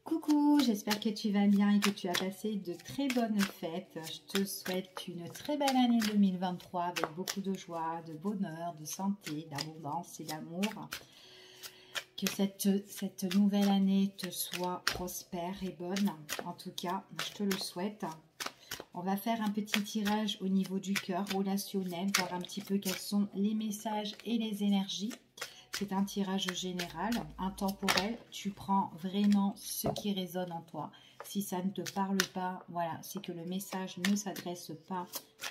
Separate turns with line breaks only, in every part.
Coucou, j'espère que tu vas bien et que tu as passé de très bonnes fêtes. Je te souhaite une très belle année 2023 avec beaucoup de joie, de bonheur, de santé, d'abondance et d'amour. Que cette nouvelle année te soit prospère et bonne. En tout cas, je te le souhaite. On va faire un petit tirage au niveau du cœur relationnel, voir un petit peu quels sont les messages et les énergies. C'est un tirage général, intemporel. Tu prends vraiment ce qui résonne en toi. Si ça ne te parle pas, voilà, c'est que le message ne s'adresse pas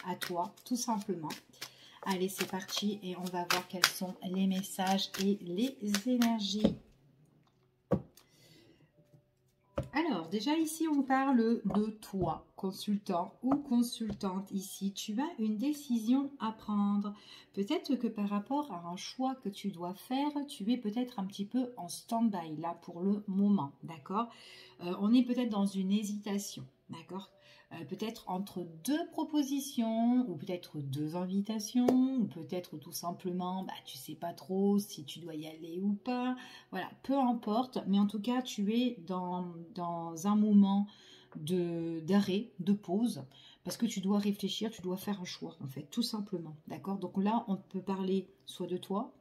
à toi, tout simplement. Allez, c'est parti et on va voir quels sont les messages et les énergies. Alors, déjà ici, on parle de toi, consultant ou consultante. Ici, tu as une décision à prendre. Peut-être que par rapport à un choix que tu dois faire, tu es peut-être un petit peu en stand-by là pour le moment, d'accord? On est peut-être dans une hésitation, d'accord? Peut-être entre deux propositions ou peut-être deux invitations ou peut-être tout simplement, tu sais pas trop si tu dois y aller ou pas. Voilà, peu importe, mais en tout cas, tu es dans un moment d'arrêt, de pause, parce que tu dois réfléchir, tu dois faire un choix, en fait, tout simplement, d'accord? Donc là, on peut parler soit de toi,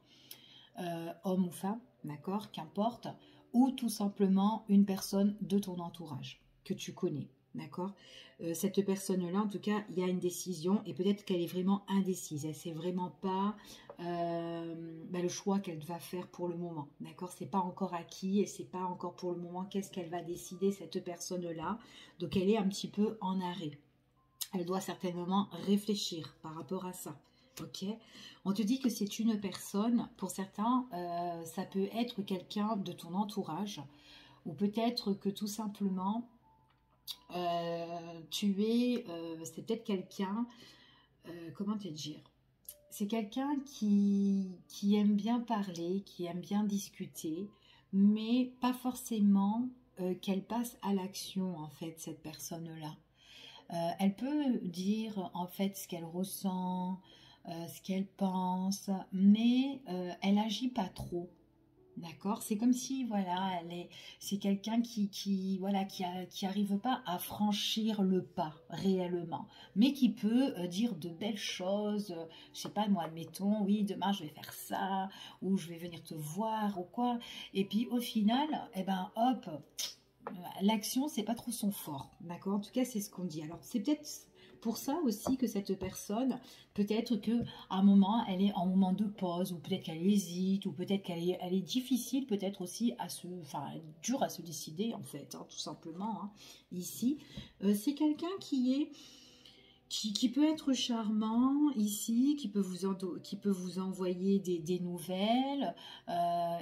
homme ou femme, d'accord, qu'importe, ou tout simplement une personne de ton entourage que tu connais, d'accord. Cette personne-là, en tout cas, il y a une décision et peut-être qu'elle est vraiment indécise. Elle ne sait vraiment pas le choix qu'elle va faire pour le moment, d'accord. C'est pas encore acquis et c'est pas encore pour le moment qu'est-ce qu'elle va décider, cette personne-là. Donc, elle est un petit peu en arrêt. Elle doit certainement réfléchir par rapport à ça. Ok, on te dit que c'est une personne, pour certains, ça peut être quelqu'un de ton entourage, ou peut-être que tout simplement, c'est peut-être quelqu'un, comment te dire, c'est quelqu'un qui aime bien parler, qui aime bien discuter, mais pas forcément qu'elle passe à l'action, en fait, cette personne-là. Elle peut dire en fait ce qu'elle ressent, ce qu'elle pense, mais elle agit pas trop. D'accord? C'est comme si, voilà, c'est quelqu'un voilà, qui arrive pas à franchir le pas réellement, mais qui peut dire de belles choses. Je sais pas, moi, admettons, oui, demain je vais faire ça, ou je vais venir te voir, ou quoi. Et puis au final, eh ben, hop, l'action, c'est pas trop son fort, d'accord? En tout cas, c'est ce qu'on dit. Alors, c'est peut-être pour ça aussi que cette personne, peut-être que à un moment, elle est en moment de pause, ou peut-être qu'elle hésite, ou peut-être elle est difficile, peut-être aussi dure à se décider, en fait, hein, tout simplement. Hein. Ici, c'est quelqu'un qui peut être charmant ici, qui peut vous envoyer des nouvelles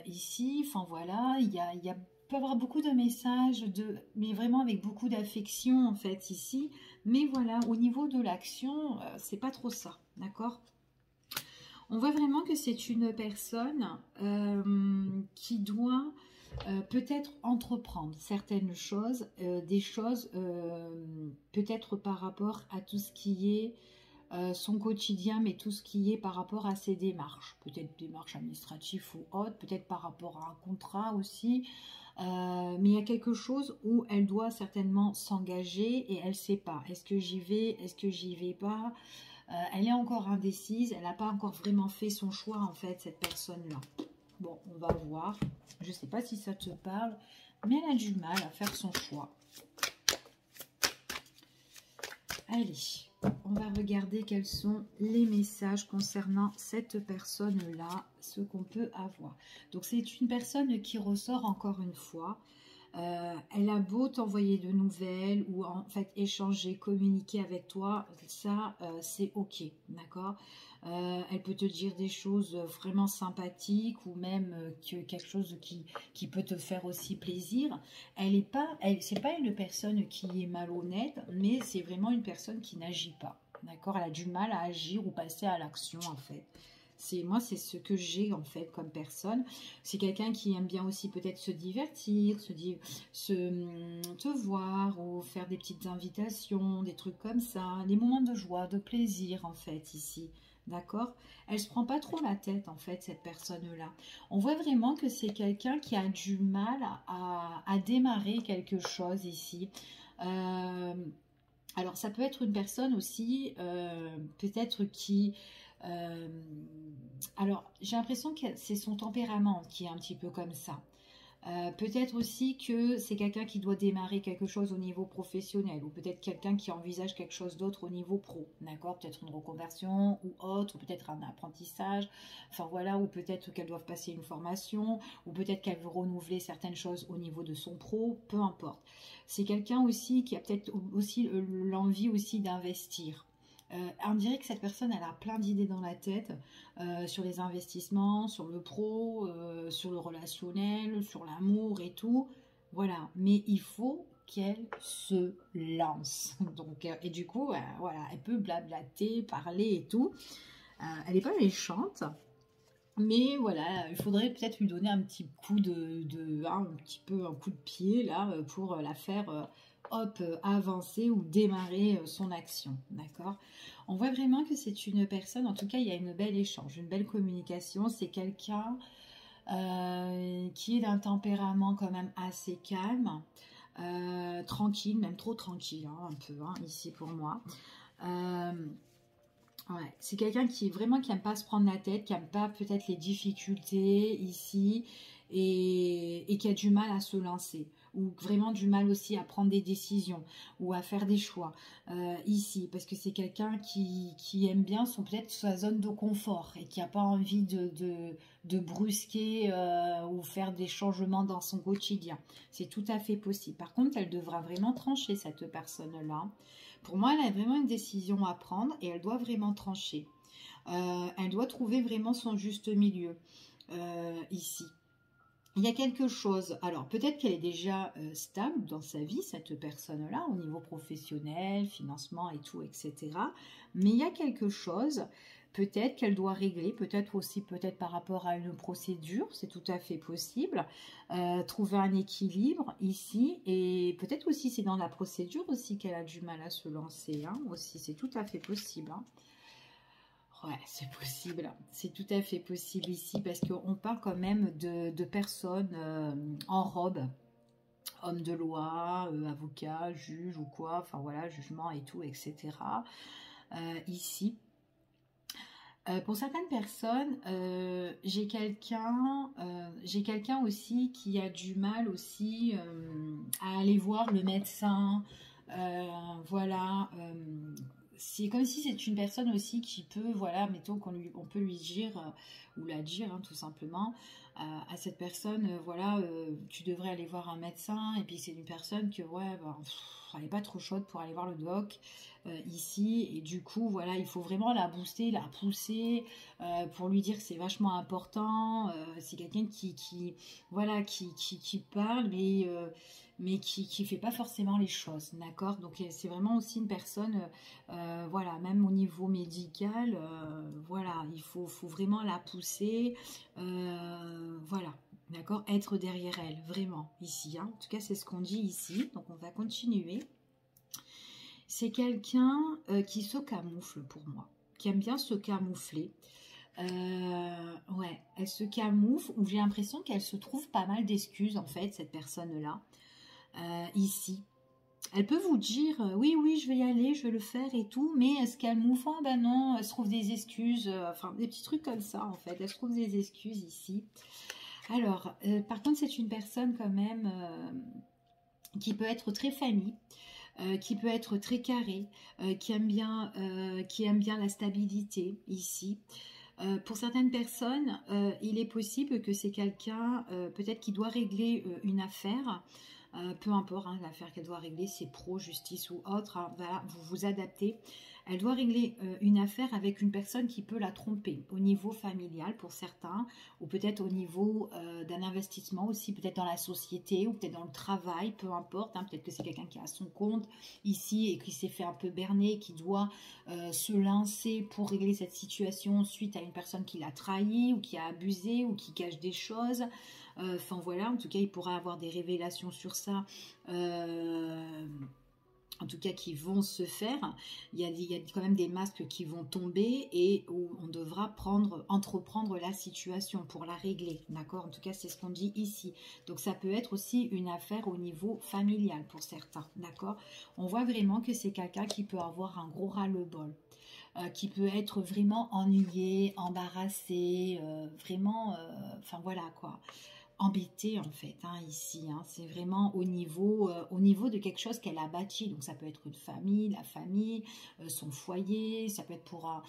ici. Enfin voilà, il peut y avoir beaucoup de messages, mais vraiment avec beaucoup d'affection en fait ici. Mais voilà, au niveau de l'action, c'est pas trop ça, d'accord? On voit vraiment que c'est une personne qui doit peut-être entreprendre certaines choses, des choses peut-être par rapport à tout ce qui est son quotidien, mais tout ce qui est par rapport à ses démarches, peut-être démarches administratives ou autres, peut-être par rapport à un contrat aussi, mais il y a quelque chose où elle doit certainement s'engager et elle ne sait pas, est-ce que j'y vais, est-ce que j'y vais pas, elle est encore indécise, elle n'a pas encore vraiment fait son choix en fait, cette personne-là. Bon, on va voir, je ne sais pas si ça te parle, mais elle a du mal à faire son choix. Allez, on va regarder quels sont les messages concernant cette personne-là, ce qu'on peut avoir. Donc, c'est une personne qui ressort encore une fois. Elle a beau t'envoyer de nouvelles ou en fait échanger, communiquer avec toi, ça c'est ok, d'accord. Elle peut te dire des choses vraiment sympathiques ou même quelque chose qui peut te faire aussi plaisir. C'est pas une personne qui est malhonnête, mais c'est vraiment une personne qui n'agit pas, d'accord. Elle a du mal à agir ou passer à l'action en fait. Moi, c'est ce que j'ai en fait comme personne. C'est quelqu'un qui aime bien aussi peut-être se divertir, te voir ou faire des petites invitations, des trucs comme ça. Des moments de joie, de plaisir en fait ici. d'accord? Elle se prend pas trop la tête, en fait, cette personne-là. On voit vraiment que c'est quelqu'un qui a du mal à démarrer quelque chose ici. Euh, alors, ça peut être une personne aussi, peut-être qui... euh, alors, j'ai l'impression que c'est son tempérament qui est un petit peu comme ça. Peut-être aussi que c'est quelqu'un qui doit démarrer quelque chose au niveau professionnel, ou peut-être quelqu'un qui envisage quelque chose d'autre au niveau pro, d'accord? Peut-être une reconversion ou autre, ou peut-être un apprentissage, enfin voilà, ou peut-être qu'elle doit passer une formation, ou peut-être qu'elle veut renouveler certaines choses au niveau de son pro, peu importe. C'est quelqu'un aussi qui a peut-être aussi l'envie aussi d'investir. On dirait que cette personne, elle a plein d'idées dans la tête sur les investissements, sur le pro, sur le relationnel, sur l'amour et tout. Voilà, mais il faut qu'elle se lance. Donc, et du coup, voilà, elle peut blablater, parler et tout. Elle n'est pas méchante, mais voilà, il faudrait peut-être lui donner un petit coup un petit peu un coup de pied là pour la faire hop avancer ou démarrer son action, d'accord? On voit vraiment que c'est une personne, en tout cas il y a une belle échange, une belle communication. C'est quelqu'un qui est d'un tempérament quand même assez calme, tranquille, même trop tranquille, hein, un peu hein, ici pour moi. Euh, Ouais, c'est quelqu'un qui vraiment qui aime pas se prendre la tête, qui aime pas peut-être les difficultés ici et qui a du mal à se lancer ou vraiment du mal aussi à prendre des décisions ou à faire des choix ici parce que c'est quelqu'un qui aime bien son peut-être sa zone de confort et qui n'a pas envie de brusquer ou faire des changements dans son quotidien. C'est tout à fait possible. Par contre, elle devra vraiment trancher cette personne-là. Pour moi, elle a vraiment une décision à prendre et elle doit vraiment trancher. Elle doit trouver vraiment son juste milieu ici. Il y a quelque chose, alors peut-être qu'elle est déjà stable dans sa vie, cette personne-là, au niveau professionnel, financement et tout, etc. Mais il y a quelque chose, peut-être qu'elle doit régler, peut-être aussi peut-être par rapport à une procédure, c'est tout à fait possible, trouver un équilibre ici, et peut-être aussi c'est dans la procédure aussi qu'elle a du mal à se lancer, hein, aussi, c'est tout à fait possible, hein. Ouais, c'est possible. C'est tout à fait possible ici parce qu'on parle quand même de personnes en robe, hommes de loi, avocats, juges ou quoi, enfin voilà, jugement et tout, etc. Ici. Pour certaines personnes, j'ai quelqu'un aussi qui a du mal aussi à aller voir le médecin, voilà. C'est comme si c'est une personne aussi qui peut, voilà, mettons on peut lui dire ou la dire hein, tout simplement à cette personne, voilà, tu devrais aller voir un médecin et puis c'est une personne que ouais, ben, elle n'est pas trop chaude pour aller voir le doc ici et du coup voilà il faut vraiment la booster, la pousser pour lui dire que c'est vachement important. C'est quelqu'un qui voilà qui parle mais qui fait pas forcément les choses, d'accord? Donc c'est vraiment aussi une personne voilà même au niveau médical voilà il faut vraiment la pousser voilà. D'accord, être derrière elle, vraiment, ici. Hein. En tout cas, c'est ce qu'on dit ici. Donc, on va continuer. C'est quelqu'un qui se camoufle pour moi, qui aime bien se camoufler. Ouais, elle se camoufle, ou j'ai l'impression qu'elle se trouve pas mal d'excuses, en fait, cette personne-là, ici. Elle peut vous dire, oui, oui, je vais y aller, je vais le faire et tout, mais elle se camoufle, ah ben non, elle se trouve des excuses, enfin, des petits trucs comme ça, en fait. Elle se trouve des excuses ici. Alors, par contre, c'est une personne quand même qui peut être très famille, qui peut être très carré, qui aime bien la stabilité ici. Pour certaines personnes, il est possible que c'est quelqu'un peut-être qui doit régler une affaire. Peu importe hein, l'affaire qu'elle doit régler, c'est pro, justice ou autre, hein, voilà, vous vous adaptez. Elle doit régler une affaire avec une personne qui peut la tromper au niveau familial pour certains, ou peut-être au niveau d'un investissement aussi, peut-être dans la société ou peut-être dans le travail, peu importe. Hein, peut-être que c'est quelqu'un qui a son compte ici et qui s'est fait un peu berner, qui doit se lancer pour régler cette situation suite à une personne qui l'a trahi ou qui a abusé ou qui cache des choses. Enfin voilà, en tout cas, il pourra avoir des révélations sur ça en tout cas qui vont se faire. Il y a quand même des masques qui vont tomber et où on devra entreprendre la situation pour la régler, d'accord? En tout cas, c'est ce qu'on dit ici. Donc, ça peut être aussi une affaire au niveau familial pour certains, d'accord? On voit vraiment que c'est quelqu'un qui peut avoir un gros ras-le-bol. Qui peut être vraiment ennuyé, embarrassé, vraiment, enfin voilà quoi, embêtée en fait, hein, ici, hein. C'est vraiment au niveau de quelque chose qu'elle a bâti. Donc ça peut être une famille, la famille, son foyer, ça peut être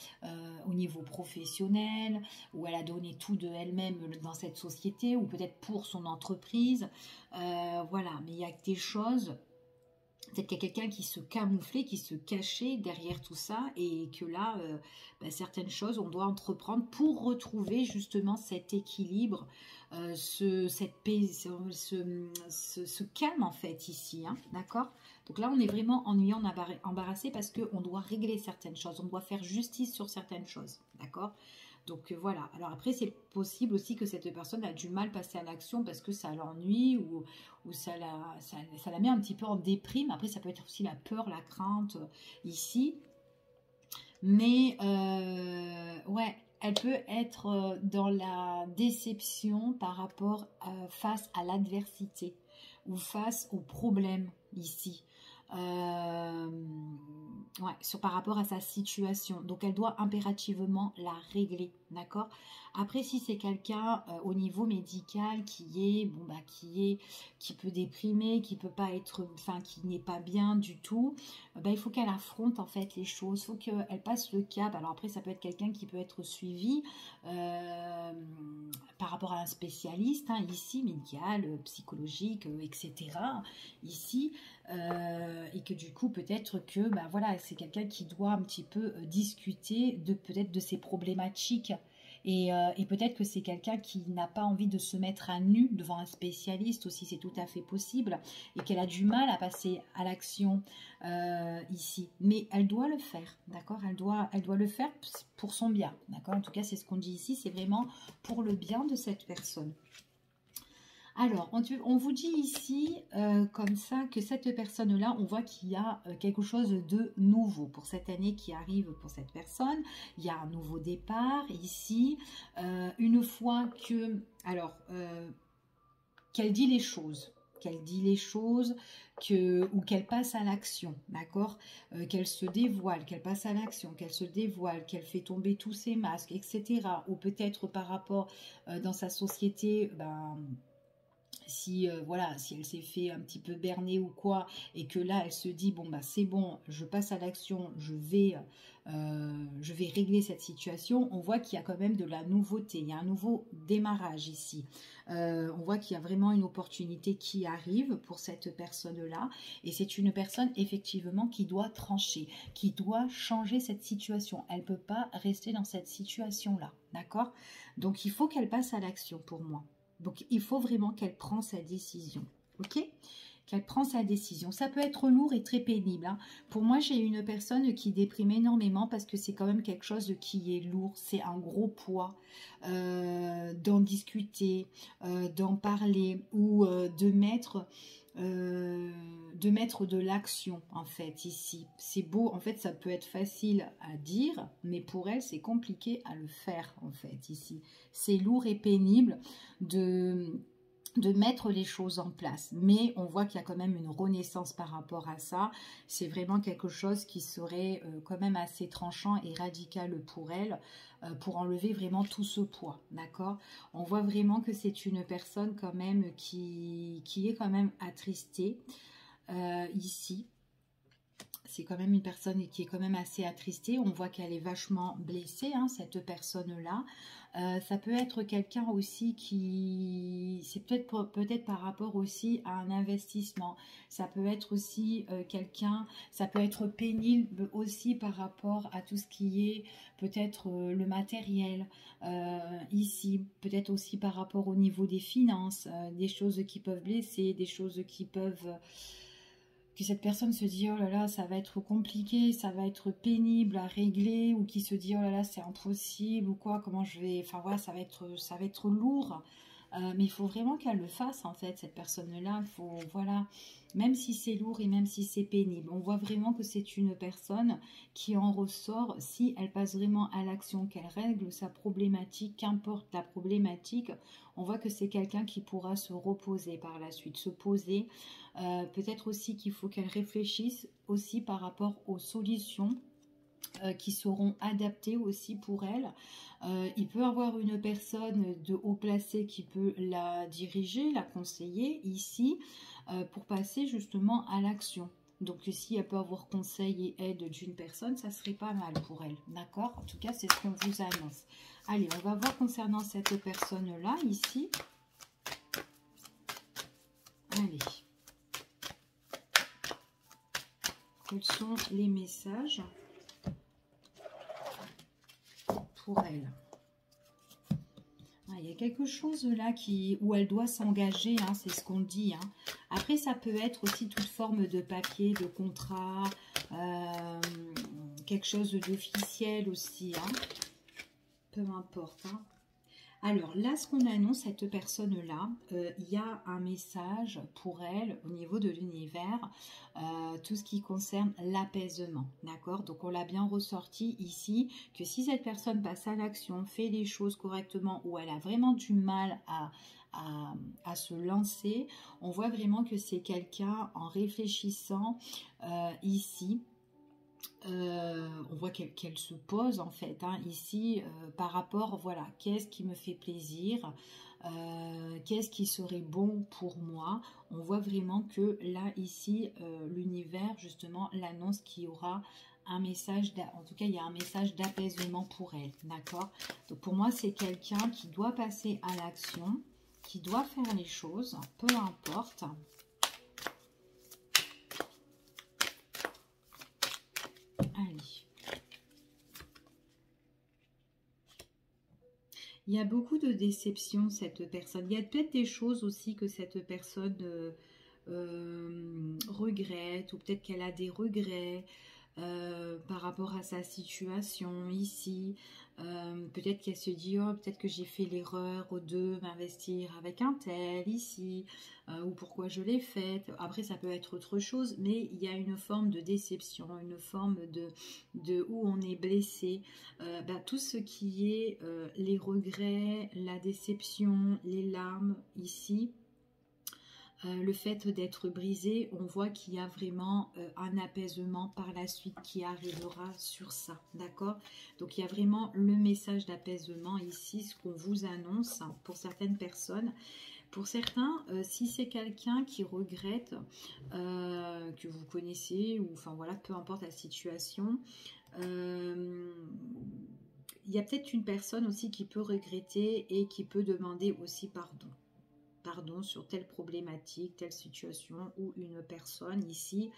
au niveau professionnel, où elle a donné tout de elle-même dans cette société, ou peut-être pour son entreprise. Voilà, mais il y a des choses. Peut-être qu'il y a quelqu'un qui se camouflait, qui se cachait derrière tout ça et que là, certaines choses, on doit entreprendre pour retrouver justement cet équilibre, cette paix, ce calme en fait ici, hein, d'accord? Donc là, on est vraiment ennuyé, embarrassé parce qu'on doit régler certaines choses, on doit faire justice sur certaines choses, d'accord? Donc voilà. Alors après, c'est possible aussi que cette personne a du mal à passer à l'action parce que ça l'ennuie ou ça la met un petit peu en déprime. Après, ça peut être aussi la peur, la crainte ici. Mais ouais, elle peut être dans la déception par rapport face à l'adversité ou face au problème ici. Euh, ouais, par rapport à sa situation. Donc, elle doit impérativement la régler, d'accord? Après, si c'est quelqu'un au niveau médical qui peut déprimer, qui peut pas être, enfin, qui n'est pas bien du tout, il faut qu'elle affronte en fait les choses. Il faut qu'elle passe le cap. Alors après, ça peut être quelqu'un qui peut être suivi par rapport à un spécialiste, hein, ici, médical, psychologique, etc. Ici, et que du coup peut-être que voilà, c'est quelqu'un qui doit un petit peu discuter peut-être de ses problématiques et peut-être que c'est quelqu'un qui n'a pas envie de se mettre à nu devant un spécialiste aussi, c'est tout à fait possible, et qu'elle a du mal à passer à l'action ici, mais elle doit le faire, d'accord? Elle doit le faire pour son bien, d'accord? En tout cas, c'est ce qu'on dit ici, c'est vraiment pour le bien de cette personne. Alors, on vous dit ici, comme ça, que cette personne-là, on voit qu'il y a quelque chose de nouveau pour cette année qui arrive pour cette personne. Il y a un nouveau départ ici. Une fois que, alors, qu'elle dit les choses, ou qu'elle passe à l'action, d'accord, qu'elle se dévoile, qu'elle passe à l'action, qu'elle se dévoile, qu'elle fait tomber tous ses masques, etc. Ou peut-être par rapport dans sa société, si voilà, si elle s'est fait un petit peu berner ou quoi, et que là elle se dit bon c'est bon, je passe à l'action, je vais régler cette situation, on voit qu'il y a quand même de la nouveauté, il y a un nouveau démarrage ici. On voit qu'il y a vraiment une opportunité qui arrive pour cette personne-là, et c'est une personne effectivement qui doit trancher, qui doit changer cette situation. Elle ne peut pas rester dans cette situation-là, d'accord? Donc il faut qu'elle passe à l'action pour moi. Donc, il faut vraiment qu'elle prenne sa décision, ok? Qu'elle prenne sa décision. Ça peut être lourd et très pénible, hein. Pour moi, j'ai une personne qui déprime énormément parce que c'est quand même quelque chose qui est lourd. C'est un gros poids d'en discuter, d'en parler ou de mettre de l'action en fait ici. C'est beau, en fait ça peut être facile à dire, mais pour elle c'est compliqué à le faire en fait ici. C'est lourd et pénible de mettre les choses en place, mais on voit qu'il y a quand même une renaissance par rapport à ça. C'est vraiment quelque chose qui serait quand même assez tranchant et radical pour elle, pour enlever vraiment tout ce poids, d'accord? On voit vraiment que c'est une personne quand même qui est quand même attristée ici. C'est quand même une personne qui est quand même assez attristée. On voit qu'elle est vachement blessée, hein, cette personne-là. Ça peut être quelqu'un aussi qui... C'est peut-être par rapport aussi à un investissement. Ça peut être aussi quelqu'un... Ça peut être pénible aussi par rapport à tout ce qui est peut-être le matériel ici. Peut-être aussi par rapport au niveau des finances. Des choses qui peuvent blesser, des choses qui peuvent... que cette personne se dit oh là là ça va être compliqué, ça va être pénible à régler, ou qui se dit oh là là c'est impossible ou quoi, comment je vais, enfin voilà, ça va être lourd Mais il faut vraiment qu'elle le fasse, en fait, cette personne-là. Il faut, voilà, même si c'est lourd et même si c'est pénible, on voit vraiment que c'est une personne qui en ressort si elle passe vraiment à l'action, qu'elle règle sa problématique, qu'importe la problématique, on voit que c'est quelqu'un qui pourra se reposer par la suite, se poser. Peut-être aussi qu'il faut qu'elle réfléchisse aussi par rapport aux solutions qui seront adaptées aussi pour elle. Il peut avoir une personne de haut placé qui peut la diriger, la conseiller ici pour passer justement à l'action. Donc si elle peut avoir conseil et aide d'une personne, ça serait pas mal pour elle, d'accord? En tout cas, c'est ce qu'on vous annonce. Allez, on va voir concernant cette personne-là, ici. Allez. Quels sont les messages pour elle? Il y a quelque chose là où elle doit s'engager, hein, c'est ce qu'on dit. Hein. Après, ça peut être aussi toute forme de papier, de contrat, quelque chose d'officiel aussi. Hein. Peu importe. Hein. Alors là, ce qu'on annonce, cette personne-là, il y a un message pour elle au niveau de l'univers, tout ce qui concerne l'apaisement, d'accord? Donc on l'a bien ressorti ici, que si cette personne passe à l'action, fait les choses correctement, ou elle a vraiment du mal à se lancer, on voit vraiment que c'est quelqu'un en réfléchissant ici. On voit qu'elle se pose en fait hein, ici par rapport, voilà, qu'est-ce qui me fait plaisir, qu'est-ce qui serait bon pour moi. On voit vraiment que là ici l'univers justement l'annonce qu'il y aura un message, en tout cas il y a un message d'apaisement pour elle, d'accord? Donc pour moi c'est quelqu'un qui doit passer à l'action, qui doit faire les choses, peu importe. Allez. Il y a beaucoup de déceptions, cette personne. Il y a peut-être des choses aussi que cette personne regrette, ou peut-être qu'elle a des regrets par rapport à sa situation ici. Peut-être qu'elle se dit, oh, peut-être que j'ai fait l'erreur de m'investir avec un tel ici, ou pourquoi je l'ai faite. Après, ça peut être autre chose, mais il y a une forme de déception, une forme de où on est blessé. Tout ce qui est les regrets, la déception, les larmes ici, le fait d'être brisé, on voit qu'il y a vraiment un apaisement par la suite qui arrivera sur ça, d'accord? Donc il y a vraiment le message d'apaisement ici, ce qu'on vous annonce pour certaines personnes. Pour certains, si c'est quelqu'un qui regrette, que vous connaissez, ou enfin voilà, peu importe la situation, il y a peut-être une personne aussi qui peut regretter et qui peut demander aussi pardon. Pardon sur telle problématique, telle situation, ou une personne ici.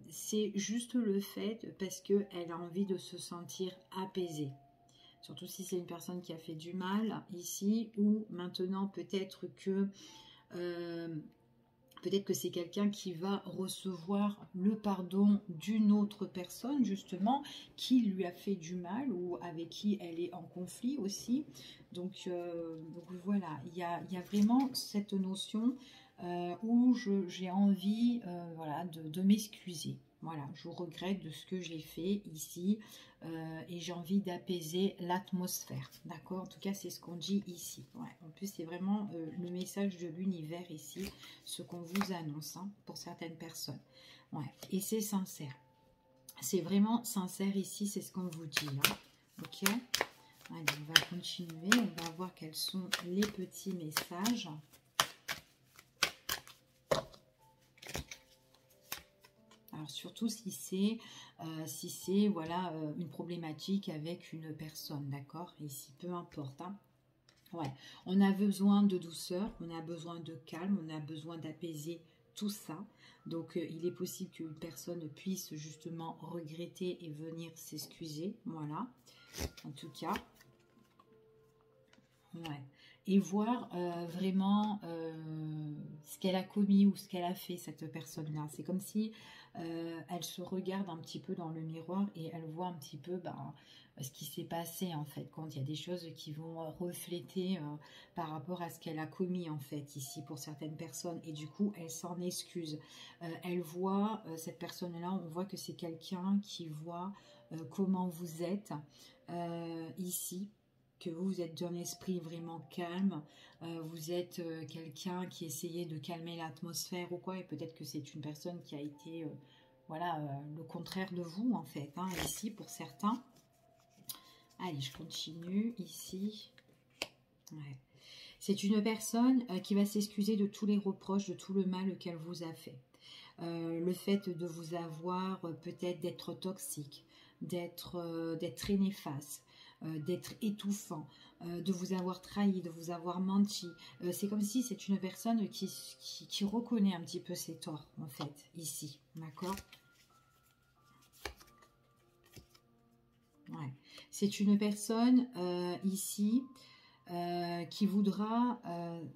C'est juste le fait parce qu'elle a envie de se sentir apaisée. Surtout si c'est une personne qui a fait du mal ici, ou maintenant peut-être que c'est quelqu'un qui va recevoir le pardon d'une autre personne, justement, qui lui a fait du mal ou avec qui elle est en conflit aussi. Donc voilà, il y a vraiment cette notion où j'ai envie voilà, de m'excuser. Voilà, je regrette de ce que j'ai fait ici et j'ai envie d'apaiser l'atmosphère. D'accord? En tout cas, c'est ce qu'on dit ici. Ouais. En plus, c'est vraiment le message de l'univers ici, ce qu'on vous annonce hein, pour certaines personnes. Ouais. Et c'est sincère. C'est vraiment sincère ici, c'est ce qu'on vous dit. Hein. Ok? Allez, on va continuer. On va voir quels sont les petits messages. Alors surtout si c'est voilà une problématique avec une personne, d'accord? Ici, peu importe. Hein. Ouais, on a besoin de douceur, on a besoin de calme, on a besoin d'apaiser tout ça. Donc il est possible qu'une personne puisse justement regretter et venir s'excuser. Voilà, en tout cas. Ouais. et voir vraiment ce qu'elle a commis ou ce qu'elle a fait, cette personne-là. C'est comme si elle se regarde un petit peu dans le miroir et elle voit un petit peu ce qui s'est passé en fait, quand il y a des choses qui vont refléter par rapport à ce qu'elle a commis en fait ici pour certaines personnes, et du coup elle s'en excuse. Elle voit, cette personne-là, on voit que c'est quelqu'un qui voit comment vous êtes ici, que vous êtes d'un esprit vraiment calme, vous êtes quelqu'un qui essayait de calmer l'atmosphère ou quoi, et peut-être que c'est une personne qui a été voilà, le contraire de vous en fait, hein, ici pour certains. Allez, je continue ici. Ouais. C'est une personne qui va s'excuser de tous les reproches, de tout le mal qu'elle vous a fait. Le fait de vous avoir peut-être d'être toxique, d'être très néfaste, d'être étouffant, de vous avoir trahi, de vous avoir menti. C'est comme si c'est une personne qui reconnaît un petit peu ses torts, en fait, ici. D'accord? Ouais. C'est une personne ici qui voudra,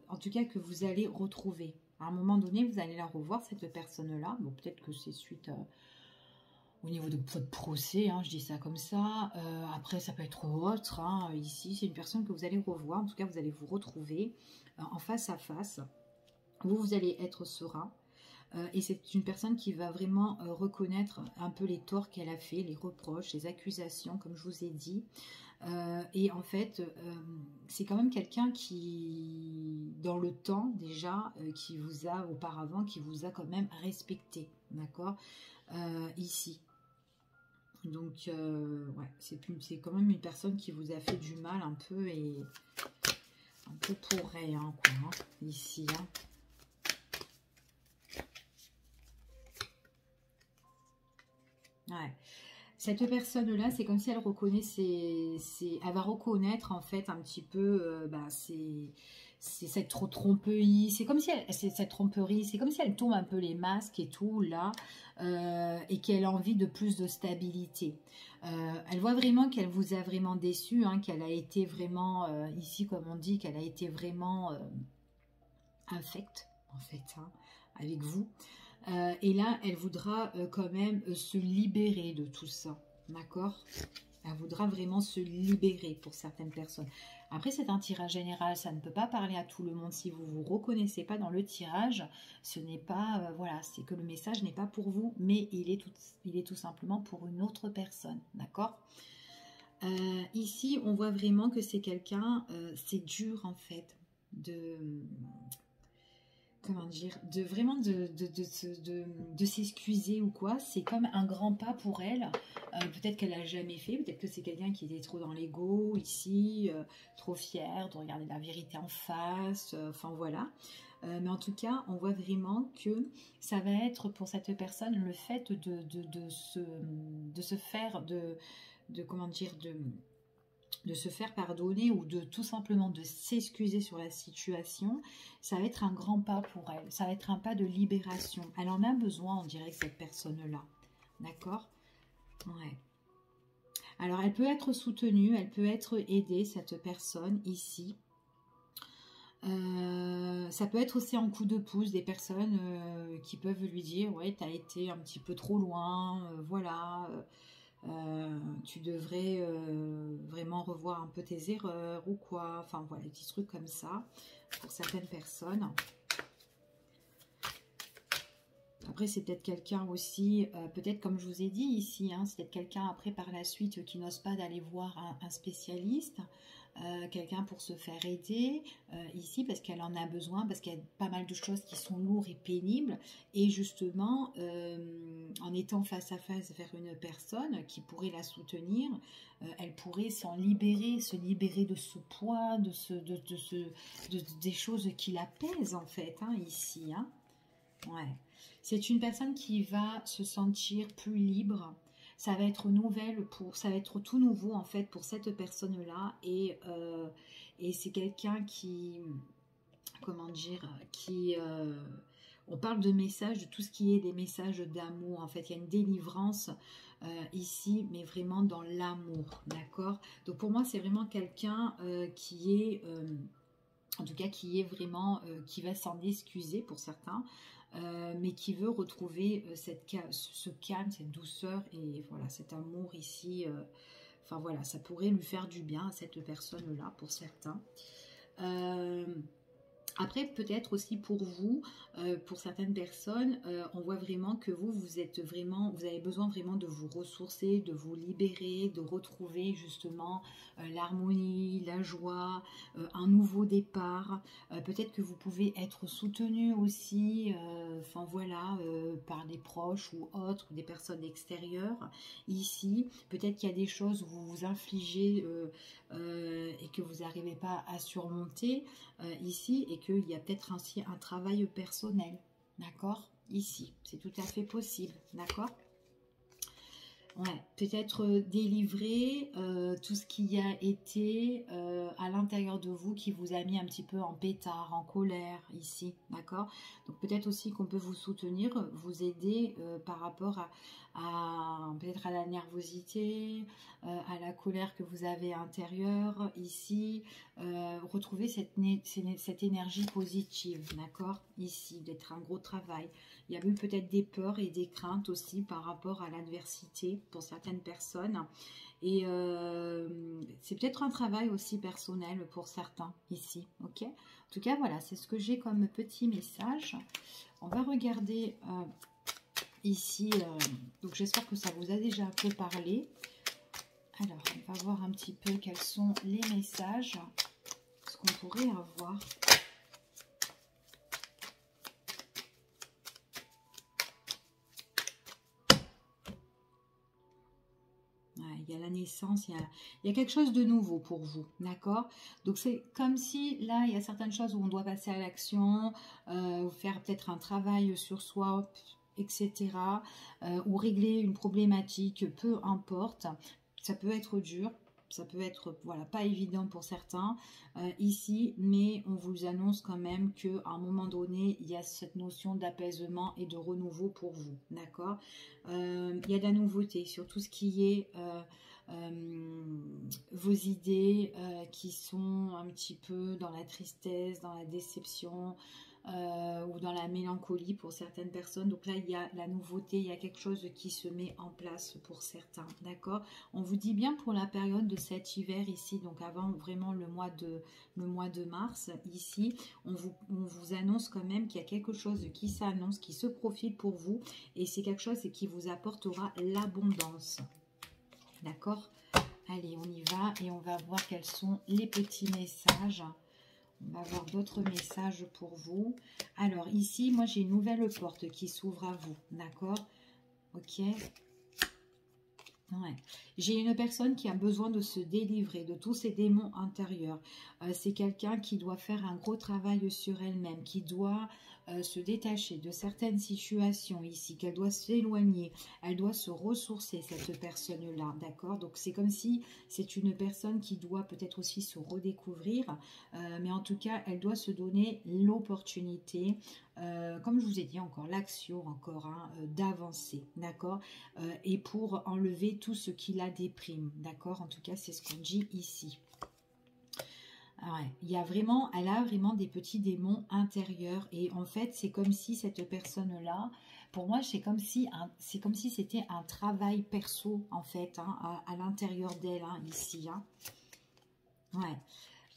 en tout cas que vous allez retrouver. À un moment donné, vous allez la revoir, cette personne-là. Bon, peut-être que c'est suite au niveau de votre procès, hein, je dis ça comme ça. Après, ça peut être autre. Hein, ici, c'est une personne que vous allez revoir. En tout cas, vous allez vous retrouver en face à face. Vous allez être serein. Et c'est une personne qui va vraiment reconnaître un peu les torts qu'elle a fait, les reproches, les accusations, comme je vous ai dit. Et en fait, c'est quand même quelqu'un qui, dans le temps déjà, qui vous a auparavant, qui vous a quand même respecté, d'accord, ici. Donc, ouais, c'est quand même une personne qui vous a fait du mal un peu, et un peu pour rien, quoi, hein, ici, hein. Ouais. Cette personne-là, c'est comme si elle reconnaît elle va reconnaître en fait un petit peu c'est cette tromperie. C'est comme si cette tromperie, c'est comme si elle tombe un peu les masques et tout là, et qu'elle a envie de plus de stabilité. Elle voit vraiment qu'elle vous a vraiment déçu, hein, qu'elle a été vraiment ici, comme on dit, qu'elle a été vraiment infecte en fait, hein, avec vous. Et là, elle voudra quand même se libérer de tout ça, d'accord? Elle voudra vraiment se libérer pour certaines personnes. Après, c'est un tirage général, ça ne peut pas parler à tout le monde. Si vous ne vous reconnaissez pas dans le tirage, ce n'est pas, voilà, c'est que le message n'est pas pour vous, mais il est tout simplement pour une autre personne, d'accord? Ici, on voit vraiment que c'est quelqu'un, c'est dur en fait, comment dire, de s'excuser ou quoi. C'est comme un grand pas pour elle. Peut-être qu'elle n'a jamais fait, peut-être que c'est quelqu'un qui était trop dans l'ego ici, trop fier de regarder la vérité en face, enfin voilà. Mais en tout cas, on voit vraiment que ça va être pour cette personne le fait de se faire, comment dire, de se faire pardonner, ou de tout simplement de s'excuser sur la situation. Ça va être un grand pas pour elle, ça va être un pas de libération. Elle en a besoin, on dirait, que cette personne-là, d'accord? Ouais. Alors, elle peut être soutenue, elle peut être aidée, cette personne ici. Ça peut être aussi en coup de pouce, des personnes qui peuvent lui dire, ouais, t'as été un petit peu trop loin, voilà, tu devrais vraiment revoir un peu tes erreurs ou quoi. Enfin voilà, des petits trucs comme ça pour certaines personnes. Après, c'est peut-être quelqu'un aussi, peut-être comme je vous ai dit ici, hein, c'est peut-être quelqu'un après par la suite qui n'ose pas d'aller voir un spécialiste, quelqu'un pour se faire aider ici parce qu'elle en a besoin, parce qu'il y a pas mal de choses qui sont lourdes et pénibles, et justement en étant face à face vers une personne qui pourrait la soutenir, elle pourrait s'en libérer, se libérer de ce poids, des choses qui la pèsent en fait, hein, ici, hein. Ouais. C'est une personne qui va se sentir plus libre. Ça va être ça va être tout nouveau en fait pour cette personne-là, et c'est quelqu'un qui, comment dire, on parle de messages, de tout ce qui est des messages d'amour. En fait, il y a une délivrance ici, mais vraiment dans l'amour, d'accord? Donc pour moi, c'est vraiment quelqu'un qui est en tout cas qui est vraiment, qui va s'en excuser pour certains, mais qui veut retrouver ce calme, cette douceur et voilà, cet amour ici. Enfin voilà, ça pourrait lui faire du bien à cette personne-là pour certains. Après, peut-être aussi pour vous, pour certaines personnes, on voit vraiment que vous êtes vraiment, vous avez besoin vraiment de vous ressourcer, de vous libérer, de retrouver justement l'harmonie, la joie, un nouveau départ. Peut-être que vous pouvez être soutenu aussi, enfin voilà, par des proches ou autres, des personnes extérieures. Ici, peut-être qu'il y a des choses où vous vous infligez et que vous n'arrivez pas à surmonter ici, et qu'il y a peut-être ainsi un travail personnel, d'accord, ici, c'est tout à fait possible, d'accord. Ouais, peut-être délivrer tout ce qui a été à l'intérieur de vous qui vous a mis un petit peu en pétard, en colère ici, d'accord. Donc peut-être aussi qu'on peut vous soutenir, vous aider par rapport à peut-être à la nervosité, à la colère que vous avez intérieure ici, retrouver cette énergie positive, d'accord, ici, d'être un gros travail. Il y a eu peut-être des peurs et des craintes aussi par rapport à l'adversité pour certaines personnes. Et c'est peut-être un travail aussi personnel pour certains ici. Ok. En tout cas, voilà, c'est ce que j'ai comme petit message. On va regarder ici. Donc, j'espère que ça vous a déjà un peu parlé. Alors, on va voir un petit peu quels sont les messages, ce qu'on pourrait avoir. Il y a la naissance, il y a quelque chose de nouveau pour vous, d'accord. Donc c'est comme si là, il y a certaines choses où on doit passer à l'action, ou faire peut-être un travail sur soi, etc. Ou régler une problématique, peu importe. Ça peut être dur, ça peut être voilà, pas évident pour certains ici, mais on vous annonce quand même qu'à un moment donné, il y a cette notion d'apaisement et de renouveau pour vous, d'accord. Il y a de la nouveauté sur tout ce qui est vos idées qui sont un petit peu dans la tristesse, dans la déception, ou dans la mélancolie pour certaines personnes. Donc là, il y a la nouveauté, il y a quelque chose qui se met en place pour certains, d'accord. On vous dit bien pour la période de cet hiver ici, donc avant vraiment le mois de mars ici, on vous annonce quand même qu'il y a quelque chose qui s'annonce, qui se profile pour vous, et c'est quelque chose qui vous apportera l'abondance, d'accord. Allez, on y va et on va voir quels sont les petits messages. On va voir d'autres messages pour vous. Alors ici, moi j'ai une nouvelle porte qui s'ouvre à vous, d'accord. Ok. Ouais. J'ai une personne qui a besoin de se délivrer de tous ses démons intérieurs. C'est quelqu'un qui doit faire un gros travail sur elle-même, qui doit se détacher de certaines situations ici, qu'elle doit s'éloigner, elle doit se ressourcer, cette personne-là, d'accord. Donc c'est comme si c'est une personne qui doit peut-être aussi se redécouvrir, mais en tout cas, elle doit se donner l'opportunité, comme je vous ai dit encore, l'action encore, hein, d'avancer, d'accord, et pour enlever tout ce qui la déprime, d'accord. En tout cas, c'est ce qu'on dit ici. Ouais, il y a vraiment, elle a vraiment des petits démons intérieurs, et en fait, c'est comme si cette personne-là, pour moi, c'est comme si c'était un travail perso, en fait, hein, à l'intérieur d'elle, hein, ici. Hein. Ouais.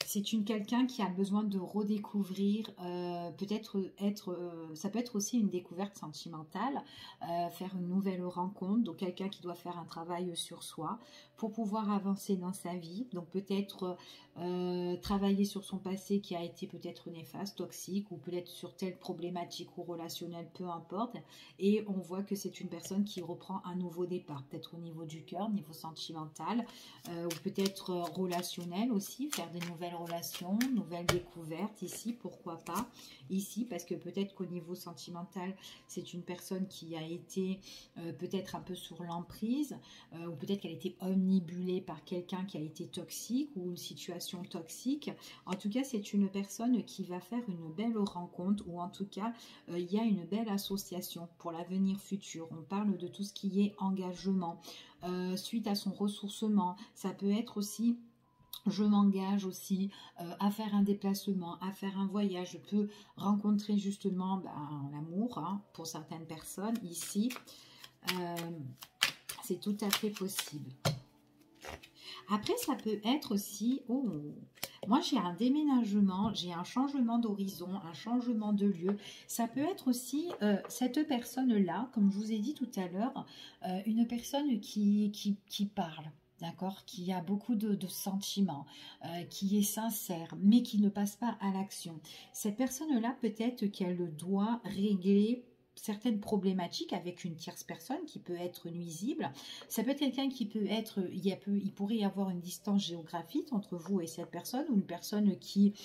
C'est quelqu'un qui a besoin de redécouvrir, ça peut être aussi une découverte sentimentale, faire une nouvelle rencontre, donc quelqu'un qui doit faire un travail sur soi pour pouvoir avancer dans sa vie, donc peut-être travailler sur son passé qui a été peut-être néfaste, toxique, ou peut-être sur telle problématique ou relationnelle, peu importe, et on voit que c'est une personne qui reprend un nouveau départ, peut-être au niveau du cœur, niveau sentimental, ou peut-être relationnel aussi, faire des nouvelles relations, nouvelles découvertes ici, pourquoi pas ici, parce que peut-être qu'au niveau sentimental, c'est une personne qui a été peut-être un peu sur l'emprise, ou peut-être qu'elle a été omnibulée par quelqu'un qui a été toxique, ou une situation toxique. En tout cas, c'est une personne qui va faire une belle rencontre, ou en tout cas, il y a une belle association pour l'avenir futur. On parle de tout ce qui est engagement, suite à son ressourcement. Ça peut être aussi Je m'engage aussi à faire un déplacement, à faire un voyage. Je peux rencontrer justement l'amour hein, pour certaines personnes ici. C'est tout à fait possible. Après, ça peut être aussi... Oh, moi, j'ai un déménagement, j'ai un changement d'horizon, un changement de lieu. Ça peut être aussi cette personne-là, comme je vous ai dit tout à l'heure, une personne qui parle. D'accord, qui a beaucoup de sentiments, qui est sincère, mais qui ne passe pas à l'action. Cette personne-là, peut-être qu'elle doit régler certaines problématiques avec une tierce personne qui peut être nuisible. Ça peut être quelqu'un qui peut être, il pourrait y avoir une distance géographique entre vous et cette personne, ou une personne qui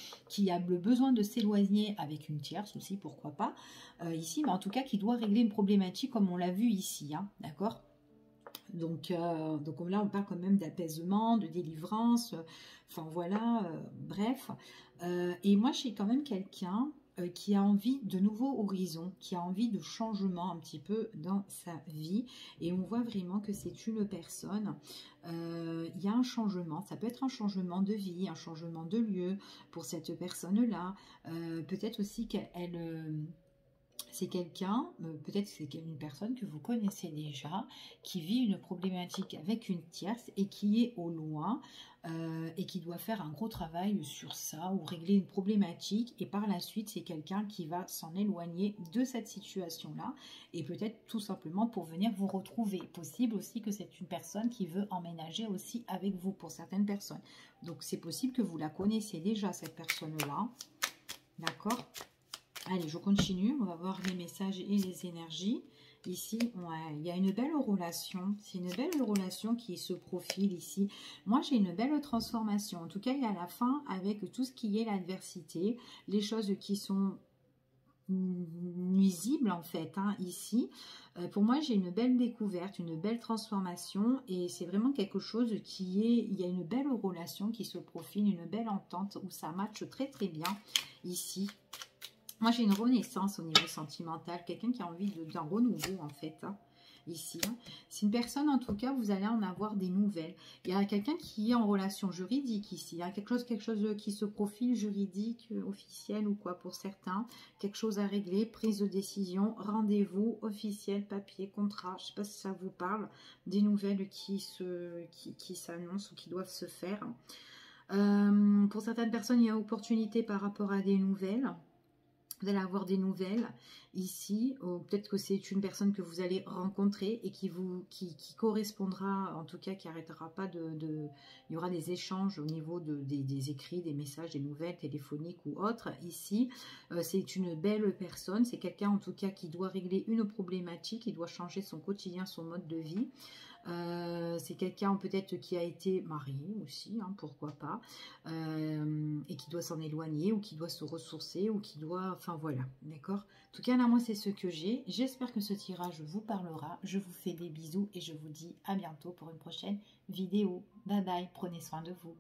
a le besoin de s'éloigner avec une tierce aussi, pourquoi pas, ici, mais en tout cas qui doit régler une problématique comme on l'a vu ici, hein, d'accord ? Donc là, on parle quand même d'apaisement, de délivrance, enfin voilà, bref. Et moi, j'ai quand même quelqu'un qui a envie de nouveaux horizons, qui a envie de changement un petit peu dans sa vie. Et on voit vraiment que c'est une personne, il y a un changement, ça peut être un changement de vie, un changement de lieu pour cette personne-là. Peut-être aussi qu'elle... c'est quelqu'un, peut-être c'est une personne que vous connaissez déjà, qui vit une problématique avec une tierce et qui est au loin et qui doit faire un gros travail sur ça ou régler une problématique. Et par la suite, c'est quelqu'un qui va s'en éloigner de cette situation-là et peut-être tout simplement pour venir vous retrouver. Possible aussi que c'est une personne qui veut emménager aussi avec vous pour certaines personnes. Donc c'est possible que vous la connaissez déjà, cette personne-là. D'accord ? Allez, je continue, on va voir les messages et les énergies. Ici, il y a une belle relation, c'est une belle relation qui se profile ici. Moi, j'ai une belle transformation. En tout cas, il y a la fin avec tout ce qui est l'adversité, les choses qui sont nuisibles en fait, hein, ici. Pour moi, j'ai une belle découverte, une belle transformation et c'est vraiment quelque chose qui est... Il y a une belle relation qui se profile, une belle entente où ça matche très très bien ici. Moi, j'ai une renaissance au niveau sentimental, quelqu'un qui a envie d'un renouveau, en fait, hein, ici. Hein. C'est une personne, en tout cas, vous allez en avoir des nouvelles. Il y a quelqu'un qui est en relation juridique ici, hein, quelque chose qui se profile juridique, officiel ou quoi pour certains. Quelque chose à régler, prise de décision, rendez-vous, officiel, papier, contrat. Je ne sais pas si ça vous parle, des nouvelles qui s'annoncent ou qui doivent se faire. Pour certaines personnes, il y a opportunité par rapport à des nouvelles. Vous allez avoir des nouvelles ici, peut-être que c'est une personne que vous allez rencontrer et qui correspondra, en tout cas qui n'arrêtera pas il y aura des échanges au niveau des écrits, des messages, des nouvelles téléphoniques ou autres. Ici, c'est une belle personne, c'est quelqu'un en tout cas qui doit régler une problématique, qui doit changer son quotidien, son mode de vie. C'est quelqu'un peut-être qui a été marié aussi, hein, pourquoi pas, et qui doit s'en éloigner ou qui doit se ressourcer ou qui doit, enfin voilà, d'accord. En tout cas là moi c'est ce que j'ai. J'espère que ce tirage vous parlera. Je vous fais des bisous et je vous dis à bientôt pour une prochaine vidéo. Bye bye, prenez soin de vous.